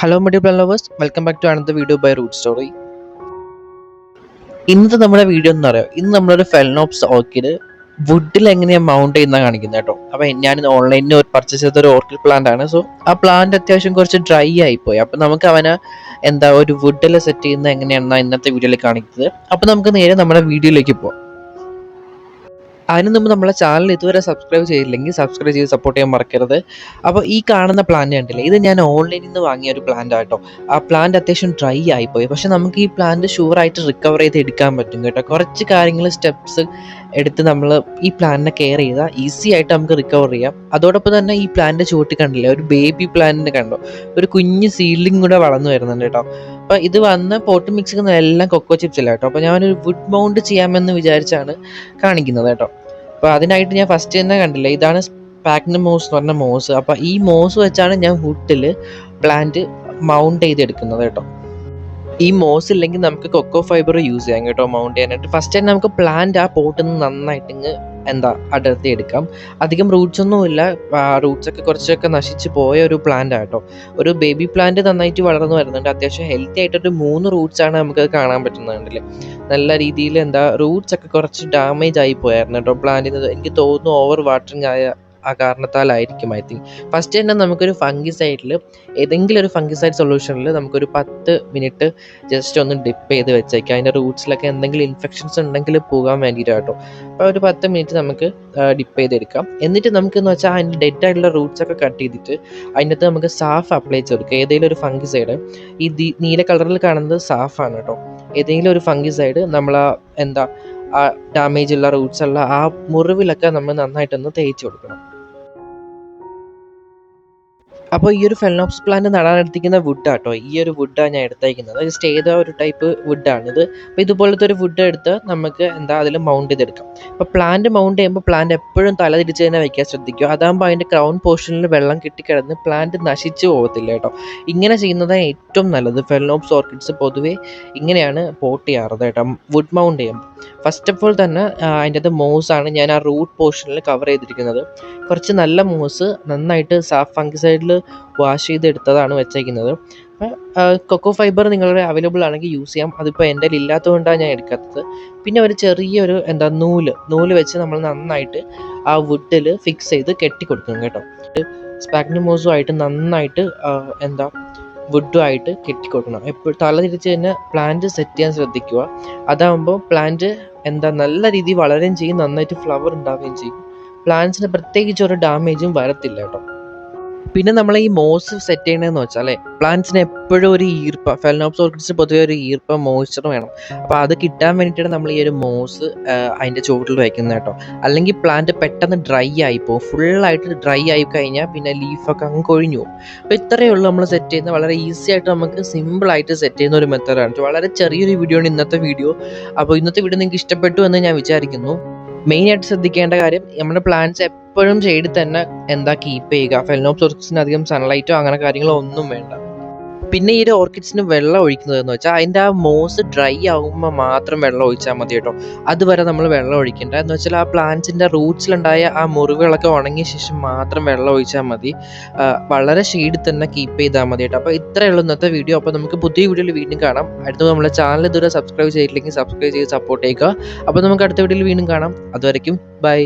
Hello media plan lovers, welcome back to another video by root story. ഇന്നത്തെ നമ്മുടെ video എന്ന് പറയാം, ഇന്ന് നമ്മളൊരു ഫെലനോപ്സ് ഓർക്കിഡ് വുഡിൽ എങ്ങനെയാണ് മൗണ്ട് ചെയ്യുന്ന കാണിക്കുന്നത് കേട്ടോ. അപ്പം ഞാൻ ഓൺലൈനിൽ പർച്ചേസ് ചെയ്ത ഒരു ഓർക്കിഡ് പ്ലാന്റ് ആണ്. സോ ആ പ്ലാന്റ് അത്യാവശ്യം കുറച്ച് ഡ്രൈ ആയിപ്പോയി. അപ്പം നമുക്ക് അവനെ ഒരു വുഡിൽ സെറ്റ് ചെയ്യുന്ന എങ്ങനെയാണെന്നാണ് ഇന്നത്തെ വീഡിയോയിൽ കാണിക്കുന്നത്. അപ്പം നമുക്ക് നേരെ നമ്മുടെ വീഡിയോയിലേക്ക് പോകാം. അതിന് മുമ്പ് നമ്മളെ ചാനൽ ഇതുവരെ സബ്സ്ക്രൈബ് ചെയ്തില്ലെങ്കിൽ സബ്സ്ക്രൈബ് ചെയ്ത് സപ്പോർട്ട് ചെയ്യാൻ മറക്കരുത്. അപ്പോൾ ഈ കാണുന്ന പ്ലാന്റ് കണ്ടില്ലേ, ഇത് ഞാൻ ഓൺലൈനിൽ നിന്ന് വാങ്ങിയ ഒരു പ്ലാന്റ് ആട്ടോ. ആ പ്ലാന്റ് അത്യാവശ്യം ഡ്രൈ ആയിപ്പോയി. പക്ഷെ നമുക്ക് ഈ പ്ലാന്റ് ഷുവറായിട്ട് റിക്കവർ ചെയ്ത് എടുക്കാൻ പറ്റും കേട്ടോ. കുറച്ച് കാര്യങ്ങൾ സ്റ്റെപ്സ് എടുത്ത് നമ്മൾ ഈ പ്ലാന്റിനെ കെയർ ചെയ്താൽ ഈസി ആയിട്ട് നമുക്ക് റിക്കവർ ചെയ്യാം. അതോടൊപ്പം തന്നെ ഈ പ്ലാന്റ് ചുവട്ടി കണ്ടില്ലേ, ഒരു ബേബി പ്ലാന്റിനെ കണ്ടോ, ഒരു കുഞ്ഞ് സീഡ്ലിംഗ് കൂടെ വളർന്നു വരുന്നുണ്ട് കേട്ടോ. അപ്പോൾ ഇത് വന്ന് പോട്ട് മിക്സ് എല്ലാം കൊക്കോ ചിപ്സ് ഇല്ല കേട്ടോ. അപ്പോൾ ഞാനൊരു വുഡ് മൗണ്ട് ചെയ്യാമെന്ന് വിചാരിച്ചാണ് കാണിക്കുന്നത് കേട്ടോ. അപ്പോൾ അതിനായിട്ട് ഞാൻ ഫസ്റ്റ് തന്നെ കണ്ടില്ലേ, ഇതാണ് സ്പാഗ്നം മോസ് എന്ന് പറഞ്ഞ മോസ്. അപ്പോൾ ഈ മോസ് വെച്ചാണ് ഞാൻ വുഡിൽ പ്ലാന്റ് മൗണ്ട് ചെയ്തെടുക്കുന്നത് കേട്ടോ. ഈ മോസ് ഇല്ലെങ്കിൽ നമുക്ക് കൊക്കോ ഫൈബർ യൂസ് ചെയ്യാം കേട്ടോ മൗണ്ട് ചെയ്യാനായിട്ട്. ഫസ്റ്റ് തന്നെ നമുക്ക് പ്ലാന്റ് ആ പോട്ടിൽ നിന്ന് നന്നായിട്ട് അടർത്തി എടുക്കാം. അധികം റൂട്ട്സ് ഒന്നുമില്ല, റൂട്ട്സ് ഒക്കെ കുറച്ചൊക്കെ നശിച്ച് പോയ ഒരു പ്ലാന്റ് ആട്ടോ. ഒരു ബേബി പ്ലാന്റ് നന്നായിട്ട് വളർന്നു വരുന്നുണ്ട്. അത്യാവശ്യം ഹെൽത്തി ആയിട്ടൊരു 3 റൂട്ട്സ് ആണ് നമുക്കത് കാണാൻ പറ്റുന്നുണ്ടല്ലേ. നല്ല രീതിയിൽ റൂട്ട്സ് ഒക്കെ കുറച്ച് ഡാമേജ് ആയി പോയായിരുന്നു കേട്ടോ പ്ലാന്റിന്. എനിക്ക് തോന്നുന്നു ഓവർ വാട്ടറിങ് ആയ ആ കാരണത്താലായിരിക്കും ഐ തിങ്ക്. ഫസ്റ്റ് തന്നെ നമുക്കൊരു ഫംഗിസൈഡിൽ, ഏതെങ്കിലും ഒരു ഫംഗിസൈഡ് സൊല്യൂഷനിൽ നമുക്കൊരു 10 മിനിറ്റ് ജസ്റ്റ് ഒന്ന് ഡിപ്പ് ചെയ്ത് വെച്ചേക്കാം. അതിൻ്റെ റൂട്ട്സിലൊക്കെ എന്തെങ്കിലും ഇൻഫെക്ഷൻസ് ഉണ്ടെങ്കിൽ പോകാൻ വേണ്ടിയിട്ട് കേട്ടോ. അപ്പോൾ ഒരു 10 മിനിറ്റ് നമുക്ക് ഡിപ്പ് ചെയ്തെടുക്കാം. എന്നിട്ട് നമുക്കെന്ന് വെച്ചാൽ അതിൻ്റെ ഡെഡ് ആയിട്ടുള്ള റൂട്ട്സ് ഒക്കെ കട്ട് ചെയ്തിട്ട് അതിൻ്റെ അകത്ത് നമുക്ക് സാഫ് അപ്ലൈ ചെയ്ത് കൊടുക്കുക. ഏതെങ്കിലും ഒരു ഫംഗിസൈഡ്, ഈ നീല കളറിൽ കാണുന്നത് സാഫാണ് കേട്ടോ. ഏതെങ്കിലും ഒരു ഫംഗിസൈഡ് നമ്മൾ ആ ഡാമേജ് ഉള്ള റൂട്ട്സ് ഉള്ള ആ മുറിവിലൊക്കെ നമ്മൾ നന്നായിട്ടൊന്ന് തേച്ച് കൊടുക്കണം. അപ്പോൾ ഈ ഒരു ഫെലനോപ്സ് പ്ലാന്റ് നടാനെടുത്തിരിക്കുന്ന വുഡാട്ടോ, ഈ ഒരു വുഡാണ് ഞാൻ എടുത്തേക്കുന്നത്. ജസ്റ്റ് ഏതോ ഒരു ടൈപ്പ് വുഡാണിത്. അപ്പോൾ ഇതുപോലത്തെ ഒരു വുഡ് എടുത്ത് നമുക്ക് അതിൽ മൗണ്ട് ചെയ്തെടുക്കാം. അപ്പോൾ പ്ലാന്റ് മൗണ്ട് ചെയ്യുമ്പോൾ പ്ലാന്റ് എപ്പോഴും തല തിരിച്ച് തന്നെ വയ്ക്കാൻ ശ്രദ്ധിക്കുക. അതാകുമ്പോൾ അതിൻ്റെ ക്രൗൺ പോർഷനിൽ വെള്ളം കിട്ടിക്കിടന്ന് പ്ലാന്റ് നശിച്ചു പോകത്തില്ല കേട്ടോ. ഇങ്ങനെ ചെയ്യുന്നതാണ് ഏറ്റവും നല്ലത്. ഫെലനോപ്സ് ഓർക്കിഡ്സ് പൊതുവേ ഇങ്ങനെയാണ് പോട്ട് ചെയ്യാറത് കേട്ടോ, വുഡ് മൗണ്ട് ചെയ്യുമ്പോൾ. ഫസ്റ്റ് ഓഫ് ഓൾ തന്നെ അതിൻ്റെ അത് മോസാണ് ഞാൻ ആ റൂട്ട് പോർഷനിൽ കവർ ചെയ്തിരിക്കുന്നത്. കുറച്ച് നല്ല മോസ് നന്നായിട്ട് സാഫ് ഫംഗിസൈഡിൽ വാഷ് ചെയ്തെടുത്തതാണ് വെച്ചേക്കുന്നത്. കൊക്കോ ഫൈബർ നിങ്ങളുടെ അവൈലബിൾ ആണെങ്കിൽ യൂസ് ചെയ്യാം. അതിപ്പോൾ എൻ്റെ കയ്യിൽ ഇല്ലാത്തതുകൊണ്ടാണ് ഞാൻ എടുക്കാത്തത്. പിന്നെ ഒരു ചെറിയൊരു നൂല് വെച്ച് നമ്മൾ നന്നായിട്ട് ആ വുഡിൽ ഫിക്സ് ചെയ്ത് കെട്ടി കൊടുക്കണം കേട്ടോ. സ്പാഗ്നം മോസുമായിട്ട് നന്നായിട്ട് വുഡുമായിട്ട് കെട്ടിക്കൊടുക്കണം. എപ്പോഴും തല തിരിച്ച് തന്നെ പ്ലാന്റ് സെറ്റ് ചെയ്യാൻ ശ്രദ്ധിക്കുക. അതാകുമ്പോൾ പ്ലാന്റ് നല്ല രീതിയിൽ വളരുകയും ചെയ്യും, നന്നായിട്ട് ഫ്ലവർ ഉണ്ടാവുകയും ചെയ്യും. പ്ലാന്റ്സിന് പ്രത്യേകിച്ച് ഒരു ഡാമേജും വരത്തില്ല കേട്ടോ. പിന്നെ നമ്മൾ ഈ മോസ് സെറ്റ് ചെയ്യണമെന്ന് വെച്ചാൽ പ്ലാന്റ്സിന് എപ്പോഴും ഒരു ഫെലനോപ്സ് ഓർക്കിഡ്സ് പൊതുവെ ഒരു മോയ്സ്ചർ വേണം. അപ്പോൾ അത് കിട്ടാൻ വേണ്ടിയിട്ടാണ് നമ്മൾ ഈ ഒരു മോസ് അതിൻ്റെ ചുവട്ടിൽ വയ്ക്കുന്നത് കേട്ടോ. അല്ലെങ്കിൽ പ്ലാന്റ് പെട്ടെന്ന് ഡ്രൈ ആയിപ്പോവും. ഫുള്ളായിട്ട് ഡ്രൈ ആയി കഴിഞ്ഞാൽ പിന്നെ ലീഫൊക്കെ അങ്ങ് കൊഴിഞ്ഞു പോകും. അപ്പോൾ ഇത്രയേ ഉള്ളൂ നമ്മൾ സെറ്റ് ചെയ്യുന്ന വളരെ ഈസി ആയിട്ട് നമുക്ക് സിമ്പിളായിട്ട് സെറ്റ് ചെയ്യുന്ന ഒരു മെത്തേഡാണ്. വളരെ ചെറിയൊരു വീഡിയോ ആണ് ഇന്നത്തെ വീഡിയോ. അപ്പോൾ ഇന്നത്തെ വീഡിയോ നിങ്ങൾക്ക് ഇഷ്ടപ്പെട്ടു എന്ന് ഞാൻ വിചാരിക്കുന്നു. മെയിനായിട്ട് ശ്രദ്ധിക്കേണ്ട കാര്യം, നമ്മുടെ പ്ലാന്റ്സ് എപ്പോഴും ഷെയ്ഡിൽ തന്നെ കീപ്പ് ചെയ്യുക. ഫെലനോപ്സ് ഓർക്കിഡ്സിന് അധികം സൺലൈറ്റോ അങ്ങനെ കാര്യങ്ങളോ ഒന്നും വേണ്ട. പിന്നെ ഈ ഒരു ഓർക്കിഡ്സിന് വെള്ളം ഒഴിക്കുന്നതെന്ന് വെച്ചാൽ അതിൻ്റെ ആ മോസ് ഡ്രൈ ആകുമ്പോൾ മാത്രം വെള്ളം ഒഴിച്ചാൽ മതി കേട്ടോ. അതുവരെ നമ്മൾ വെള്ളം ഒഴിക്കേണ്ട. എന്ന് വെച്ചാൽ ആ പ്ലാന്റ്സിൻ്റെ റൂട്ട്സിലുണ്ടായ ആ മുറിവുകളൊക്കെ ഉണങ്ങിയ ശേഷം മാത്രം വെള്ളം ഒഴിച്ചാൽ മതി. വളരെ ഷെയ്ഡിൽ തന്നെ കീപ്പ് ചെയ്താൽ മതി കേട്ടോ. അപ്പോൾ ഇത്രയേ ഉള്ളൂ ഇന്നത്തെ വീഡിയോ. അപ്പോൾ നമുക്ക് പുതിയ വീഡിയോയിൽ വീണ്ടും കാണാം. അടുത്ത നമ്മുടെ ചാനൽ ഇതുവരെ സബ്സ്ക്രൈബ് ചെയ്തില്ലെങ്കിൽ സബ്സ്ക്രൈബ് ചെയ്ത് സപ്പോർട്ട് ചെയ്യുക. അപ്പോൾ നമുക്ക് അടുത്ത വീഡിയോയിൽ വീണ്ടും കാണാം. അതുവരയ്ക്കും ബൈ.